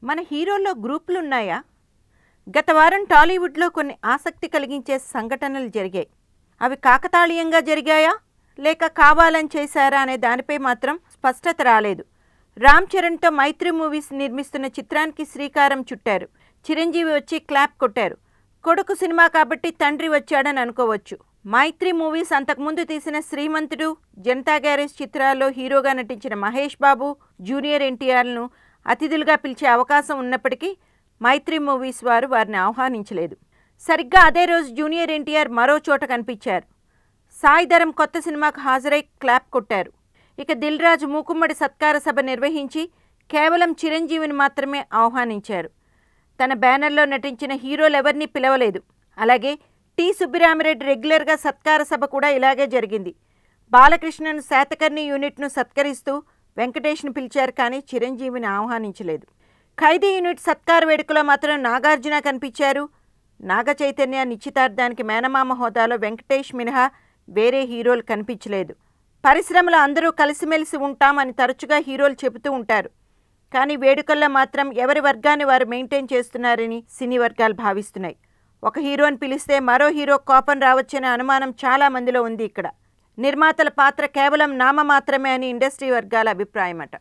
మన హీరోల్లో గ్రూపులు ఉన్నాయా? గత వారం టాలీవుడ్లో కొన్ని ఆసక్తి కలిగించే సంఘటనలు జరిగాయి. అవి కాకతాళీయంగా జరిగాయా లేక కావాలని చేశారా అనే దానిపై మాత్రం స్పష్టత రాలేదు. రామ్ చరణ్తో మైత్రి మూవీస్ నిర్మిస్తున్న చిత్రానికి శ్రీకారం చుట్టారు. చిరంజీవి వచ్చి క్లాప్ కొట్టారు. కొడుకు సినిమా కాబట్టి తండ్రి వచ్చాడని అనుకోవచ్చు. మైత్రి మూవీస్ అంతకుముందు తీసిన శ్రీమంతుడు, జనతా గ్యారేజ్ చిత్రాల్లో హీరోగా నటించిన మహేష్ బాబు, జూనియర్ ఎన్టీఆర్లను అతిథులుగా పిలిచే అవకాశం ఉన్నప్పటికీ మైత్రి మూవీస్ వారు వారిని ఆహ్వానించలేదు. సరిగ్గా అదే రోజు జూనియర్ ఎన్టీఆర్ మరో చోట కనిపించారు. సాయిధరం కొత్త సినిమాకు హాజరై క్లాప్ కొట్టారు. ఇక దిల్ రాజు మూకుమ్మడి సత్కార సభ నిర్వహించి కేవలం చిరంజీవిని మాత్రమే ఆహ్వానించారు. తన బ్యానర్లో నటించిన హీరోలెవరినీ పిలవలేదు. అలాగే టి సుబ్బిరామిరెడ్డి రెగ్యులర్గా సత్కార సభ కూడా ఇలాగే జరిగింది. బాలకృష్ణను శాతకర్ణి యూనిట్ను సత్కరిస్తూ వెంకటేష్ను పిలిచారు, కానీ చిరంజీవిని ఆహ్వానించలేదు. ఖైదీ యూనిట్ సత్కార వేడుకలో మాత్రం నాగార్జున కనిపించారు. నాగ చైతన్య నిశ్చితార్థానికి మేనమామ హోదాలో వెంకటేష్ మినహా వేరే హీరోలు కనిపించలేదు. పరిశ్రమలో అందరూ కలిసిమెలిసి ఉంటామని తరచుగా హీరోలు చెబుతూ ఉంటారు. కానీ వేడుకల్లో మాత్రం ఎవరి వర్గాన్ని వారు మెయింటైన్ చేస్తున్నారని సినీ వర్గాలు భావిస్తున్నాయి. ఒక హీరోని పిలిస్తే మరో హీరో కోపం రావచ్చనే అనుమానం చాలా మందిలో ఉంది. ఇక్కడ నిర్మాతల పాత్ర కేవలం నామ మాత్రమే అని ఇండస్ట్రీ వర్గాల అభిప్రాయమట.